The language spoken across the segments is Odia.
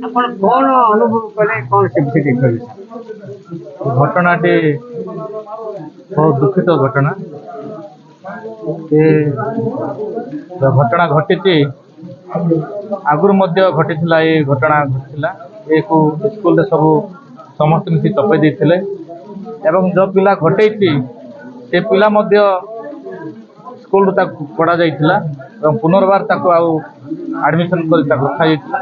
ଆପଣ କଣ ଅନୁଭବ କଲେ, କଣ ସେ ବିଷୟ କହିଲେ? ଘଟଣାଟି ବହୁତ ଦୁଃଖିତ ଘଟଣା। ଏ ଘଟଣା ଘଟିଛି ଆଗରୁ ମଧ୍ୟ ଘଟିଥିଲା। ଏ ଘଟଣା ଘଟିଥିଲା ଏକୁ ସ୍କୁଲରେ ସବୁ ସମସ୍ତେ ମିଶି ଚପେଇ ଦେଇଥିଲେ ଏବଂ ଯେଉଁ ପିଲା ଘଟେଇଛି ସେ ପିଲା ମଧ୍ୟ ସ୍କୁଲରୁ ତାକୁ ପଢ଼ାଯାଇଥିଲା ଏବଂ ପୁନର୍ବାର ତାକୁ ଆଉ ଆଡ଼ମିସନ୍ କରି ତାକୁ ରଖାଯାଇଥିଲା।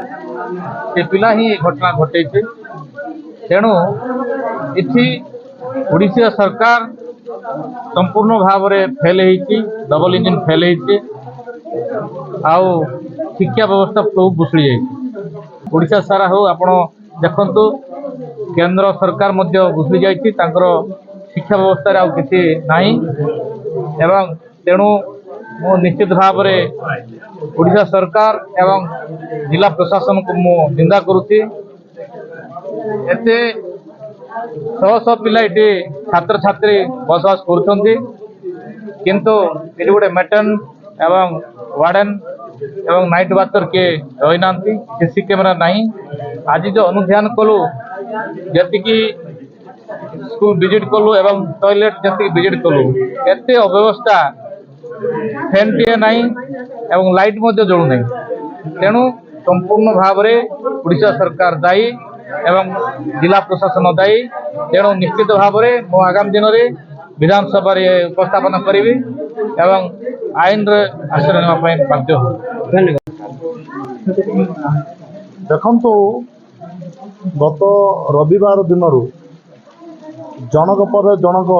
ସେ ପିଲା ହିଁ ଏ ଘଟଣା ଘଟେଇଛି। ତେଣୁ ଏଠି ଓଡ଼ିଶା ସରକାର ସମ୍ପୂର୍ଣ୍ଣ ଭାବରେ ଫେଲ୍ ହେଇଛି, ଡବଲ ଇଞ୍ଜିନ୍ ଫେଲ୍ ହେଇଛି। ଆଉ ଶିକ୍ଷା ବ୍ୟବସ୍ଥା ସବୁ ଭୁଷୁଡ଼ି ଯାଇଛି। ଓଡ଼ିଶା ସାରା ହଉ ଆପଣ ଦେଖନ୍ତୁ, କେନ୍ଦ୍ର ସରକାର ମଧ୍ୟ ଭୁଷୁଡ଼ି ଯାଇଛି। ତାଙ୍କର ଶିକ୍ଷା ବ୍ୟବସ୍ଥାରେ ଆଉ କିଛି ନାହିଁ ଏବଂ ତେଣୁ ମୁଁ ନିଶ୍ଚିତ ଭାବରେ ଓଡ଼ିଶା ସରକାର ଏବଂ ଜିଲ୍ଲା ପ୍ରଶାସନକୁ ମୁଁ ନିନ୍ଦା କରୁଛି। ଏତେ ଶହ ଶହ ପିଲା ଏଠି ଛାତ୍ରଛାତ୍ରୀ ବସବାସ କରୁଛନ୍ତି, କିନ୍ତୁ ଏଠି ଗୋଟେ ମେଟର୍ନ ଏବଂ ୱାର୍ଡେନ୍ ଏବଂ ନାଇଟ୍ ୱାଚର କିଏ ରହିନାହାନ୍ତି। ସିସି କ୍ୟାମେରା ନାହିଁ। ଆଜି ଯେଉଁ ଅନୁଧ୍ୟାନ କଲୁ, ଯେତିକି ସ୍କୁଲ ଭିଜିଟ୍ କଲୁ ଏବଂ ଟଏଲେଟ୍ ଯେତିକି ଭିଜିଟ୍ କଲୁ, ଏତେ ଅବ୍ୟବସ୍ଥା, ଫ୍ୟାନ୍ଟିଏ ନାହିଁ ଏବଂ ଲାଇଟ୍ ମଧ୍ୟ ଜଳୁନାହିଁ। ତେଣୁ ସମ୍ପୂର୍ଣ୍ଣ ଭାବରେ ଓଡ଼ିଶା ସରକାର ଦାୟୀ ଏବଂ ଜିଲ୍ଲା ପ୍ରଶାସନ ଦାୟୀ। ତେଣୁ ନିଶ୍ଚିତ ଭାବରେ ମୁଁ ଆଗାମୀ ଦିନରେ ବିଧାନସଭାରେ ଉପସ୍ଥାପନ କରିବି ଏବଂ ଆଇନରେ ଆଶ୍ରୟ ନେବା ପାଇଁ ବାଧ୍ୟ ହେବି। ଧନ୍ୟବାଦ। ଦେଖନ୍ତୁ, ଗତ ରବିବାର ଦିନରୁ ଜଣକ ପରେ ଜଣକ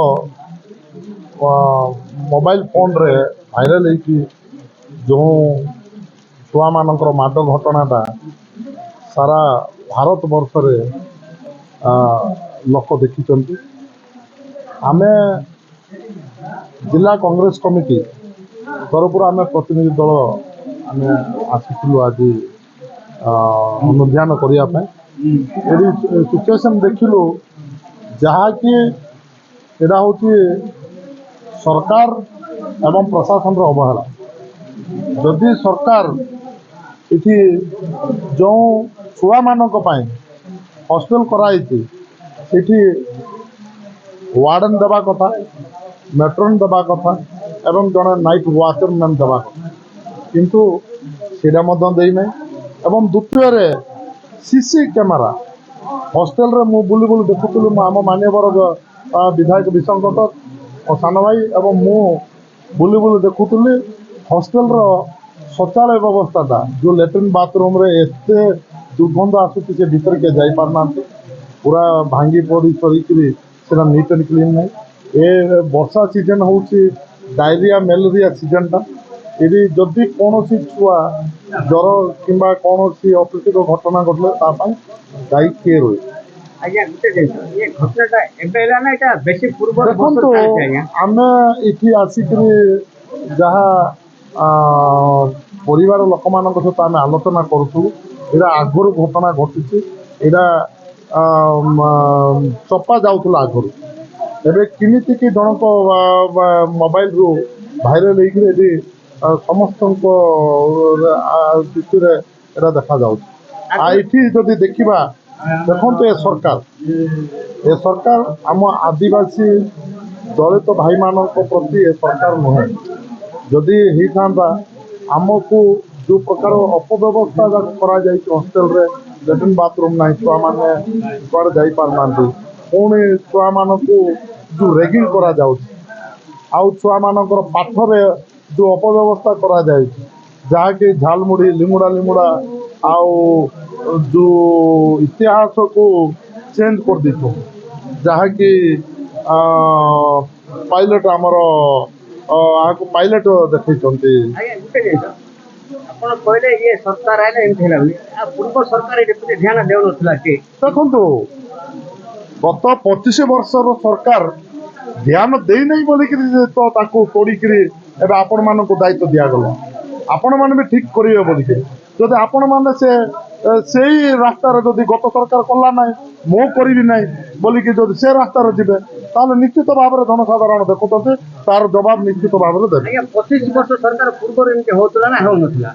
ମୋବାଇଲ ଫୋନ୍ରେ ଭାଇରାଲ୍ ହେଇକି ଯେଉଁ ଛୁଆମାନଙ୍କର ମାଡ଼ ଘଟଣାଟା ସାରା ଭାରତ ବର୍ଷରେ ଲୋକ ଦେଖିଛନ୍ତି। ଆମେ ଜିଲ୍ଲା କଂଗ୍ରେସ କମିଟି ତରଫରୁ ଆମେ ପ୍ରତିନିଧି ଦଳ ଆମେ ଆସିଥିଲୁ ଆଜି ଅନୁଧ୍ୟାନ କରିବା ପାଇଁ। ଏଠି ସିଚୁଏସନ୍ ଦେଖିଲୁ, ଯାହାକି ଏଇଟା ହେଉଛି ସରକାର ଏବଂ ପ୍ରଶାସନର ଅବହେଳା। ଯଦି ସରକାର ଏଠି ଯେଉଁ ଛୁଆମାନଙ୍କ ପାଇଁ ହଷ୍ଟେଲ କରାଯାଇଛି, ସେଠି ୱାର୍ଡେନ୍ ଦେବା କଥା, ମେଟ୍ରନ୍ ଦେବା କଥା ଏବଂ ଜଣେ ନାଇଟ୍ ୱାଚରମ୍ୟାନ୍ ଦେବା କଥା, କିନ୍ତୁ ସେଇଟା ମଧ୍ୟ ଦେଇନାହିଁ। ଏବଂ ଦ୍ୱିତୀୟରେ ସିସି କ୍ୟାମେରା ହଷ୍ଟେଲରେ ମୁଁ ବୁଲି ବୁଲି ଦେଖୁଥିଲି। ମୁଁ ଆମ ମାନ୍ୟବର ବିଧାୟକ ବିଶଙ୍କଟ ସାନ ଭାଇ ଏବଂ ମୁଁ ବୁଲି ବୁଲି ଦେଖୁଥିଲି ହଷ୍ଟେଲର ଶୌଚାଳୟ ବ୍ୟବସ୍ଥାଟା, ଯେଉଁ ଲାଟ୍ରିନ୍ ବାଥରୁମ୍ରେ ଏତେ ଦୁର୍ଗନ୍ଧ ଆସୁଛି, ସେ ଭିତରେ କିଏ ଯାଇପାରୁନାହାନ୍ତି। ପୁରା ଭାଙ୍ଗି ପଡ଼ି ସରିକିରି ସେଇଟା ନିଟ୍ ଆଣ୍ଡ କ୍ଲିନ୍ ନାହିଁ। ଏ ବର୍ଷା ସିଜନ୍ ହେଉଛି ଡାଇରିଆ ମ୍ୟାଲେରିଆ ସିଜନ୍ଟା। ଏଠି ଯଦି କୌଣସି ଛୁଆ ଜ୍ୱର କିମ୍ବା କୌଣସି ଅପ୍ରୀତିକର ଘଟଣା ଘଟିଲେ ତା ପାଇଁ ଦାୟୀ କିଏ ରହେ? ଆଜ୍ଞା, ଗୋଟେ ଜିନିଷ, ଏ ଘଟଣାଟା ଏବେ ହେଲା ନା ଏଇଟା ବେଶୀ ପୂର୍ବରୁ? ଦେଖନ୍ତୁ, ଆମେ ଏଠି ଆସିକରି ଯାହା ପରିବାର ଲୋକମାନଙ୍କ ସହିତ ଆମେ ଆଲୋଚନା କରୁଥିଲୁ, ଏଇଟା ଆଗରୁ ଘଟଣା ଘଟିଛି। ଏଇଟା ଚପା ଯାଉଥିଲା ଆଗରୁ। ଏବେ କେମିତିକି ଜଣକ ମୋବାଇଲରୁ ଭାଇରାଲ୍ ହେଇକିରି ଏଠି ସମସ୍ତଙ୍କ ଦୃଷ୍ଟିରେ ଏଇଟା ଦେଖାଯାଉଛି। ଆଉ ଏଠି ଯଦି ଦେଖିବା, ଦେଖନ୍ତୁ, ଏ ସରକାର ଆମ ଆଦିବାସୀ ଦଳିତ ଭାଇମାନଙ୍କ ପ୍ରତି ଏ ସରକାର ନୁହେଁ। ଯଦି ହେଇଥାନ୍ତା, ଆମକୁ ଯେଉଁ ପ୍ରକାର ଅପବ୍ୟବସ୍ଥା କରାଯାଇଛି ହଷ୍ଟେଲରେ, ଲାଟ୍ରିନ୍ ବାଥରୁମ୍ ନାହିଁ, ଛୁଆମାନେ କୁଆଡ଼େ ଯାଇପାରୁନାହାନ୍ତି, ପୁଣି ଛୁଆମାନଙ୍କୁ ଯେଉଁ ରେଗିଂ କରାଯାଉଛି, ଆଉ ଛୁଆମାନଙ୍କର ପାଠରେ ଯେଉଁ ଅପବ୍ୟବସ୍ଥା କରାଯାଇଛି, ଯାହାକି ଝାଲମୁଢ଼ି ଲିମୁଡ଼ା ଆଉ ଯେଉଁ ଇତିହାସକୁ ଚେଞ୍ଜ କରିଦେଇଛୁ, ଯାହାକି ପାଇଲଟ ଆମର ଆକୁ ପାଇଲଟ ଦେଖେଇଛନ୍ତି। ଆପଣ କହିଲେ ଇଏ ସରକାର ଆଇଲେ ଏମିତି ହେଲା ବୋଲି, ଆଉ ପୂର୍ବ ସରକାର ଏଠି ପ୍ରତି ଧ୍ୟାନ ଦେଉନଥିଲା କି? ଦେଖନ୍ତୁ, ଗତ 25 ବର୍ଷର ସରକାର ଧ୍ୟାନ ଦେଇନାହିଁ ବୋଲିକିରି ତ ତାକୁ ତୋଡ଼ିକିରି ଏବେ ଆପଣମାନଙ୍କୁ ଦାୟିତ୍ୱ ଦିଆଗଲା। ଆପଣମାନେ ବି ଠିକ୍ କରିବେ ବୋଲିକିରି। ଯଦି ଆପଣମାନେ ସେଇ ରାସ୍ତାରେ ଯଦି ଗତ ସରକାର କଲା ନାହିଁ, ମୁଁ କରିବି ନାହିଁ ବୋଲିକି ଯଦି ସେ ରାସ୍ତାରେ ଯିବେ, ତାହେଲେ ନିଶ୍ଚିତ ଭାବରେ ଜନସାଧାରଣ ଦେଖୁଛନ୍ତି, ତାର ଜବାବ ନିଶ୍ଚିତ ଭାବରେ ଦେବେ। ଆଜ୍ଞା, 25 ବର୍ଷ ସରକାର ପୂର୍ବରୁ ଏମିତି ହେଉଥିଲା ନା ହେଉନଥିଲା?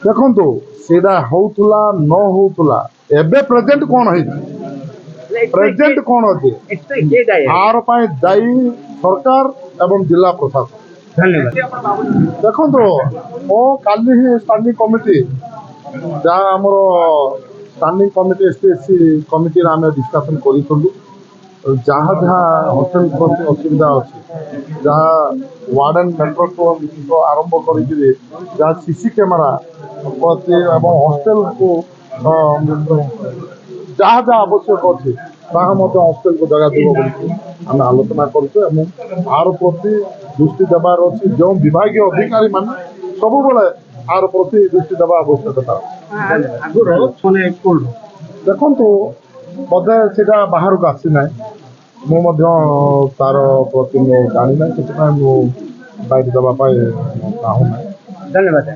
ଦେଖନ୍ତୁ, ସେଇଟା ହେଉଥିଲା ନ ହେଉଥିଲା, ଏବେ ପ୍ରେଜେଣ୍ଟ କ'ଣ ହେଇଛି ପ୍ରେଜେଣ୍ଟ କ'ଣ ଅଛି ଏଥିପାଇଁ କିଏ ଦାୟୀ? ଆର ପାଇଁ ଦାୟୀ ସରକାର ଏବଂ ଜିଲ୍ଲା ପ୍ରଶାସନ। ଧନ୍ୟବାଦ। ଦେଖନ୍ତୁ ମୋ କାଲି ହିଁ ଷ୍ଟାଣ୍ଡିଂ କମିଟି ଯାହା ଆମର ଷ୍ଟାଣ୍ଡିଂ କମିଟି ST/SC କମିଟିରେ ଆମେ ଡିସ୍କସନ୍ କରିଥିଲୁ ଯାହା ଯାହା ହୋଟେଲ ପ୍ରତି ଅସୁବିଧା ଅଛି ଯାହା ୱାର୍ଡେନ୍ ମେଟ୍ରୋ ଆରମ୍ଭ କରିକିରି ଯାହା CC କ୍ୟାମେରା ପ୍ରତି ଏବଂ ହଷ୍ଟେଲକୁ ଯାହା ଯାହା ଆବଶ୍ୟକ ଅଛି ତାହା ମଧ୍ୟ ହଷ୍ଟେଲକୁ ଯୋଗାଯିବ ବୋଲି ଆମେ ଆଲୋଚନା କରୁଛୁ ଏବଂ ଆର ପ୍ରତି ଦୃଷ୍ଟି ଦେବାର ଅଛି ଯେଉଁ ବିଭାଗୀୟ ଅଧିକାରୀମାନେ ସବୁବେଳେ ଆର ପ୍ରତି ଦୃଷ୍ଟି ଦେବା ଆବଶ୍ୟକତା ଆଗରୁ ମାନେ କୋଉଠୁ ଦେଖନ୍ତୁ ବୋଧେ ସେଇଟା ବାହାରକୁ ଆସିନାହିଁ ମୁଁ ମଧ୍ୟ ତାର ପ୍ରତି ମୁଁ ଜାଣିନାହିଁ ସେଥିପାଇଁ ମୁଁ ବାଇଟ୍ ଦେବା ପାଇଁ ଚାହୁଁନାହିଁ। ଧନ୍ୟବାଦ।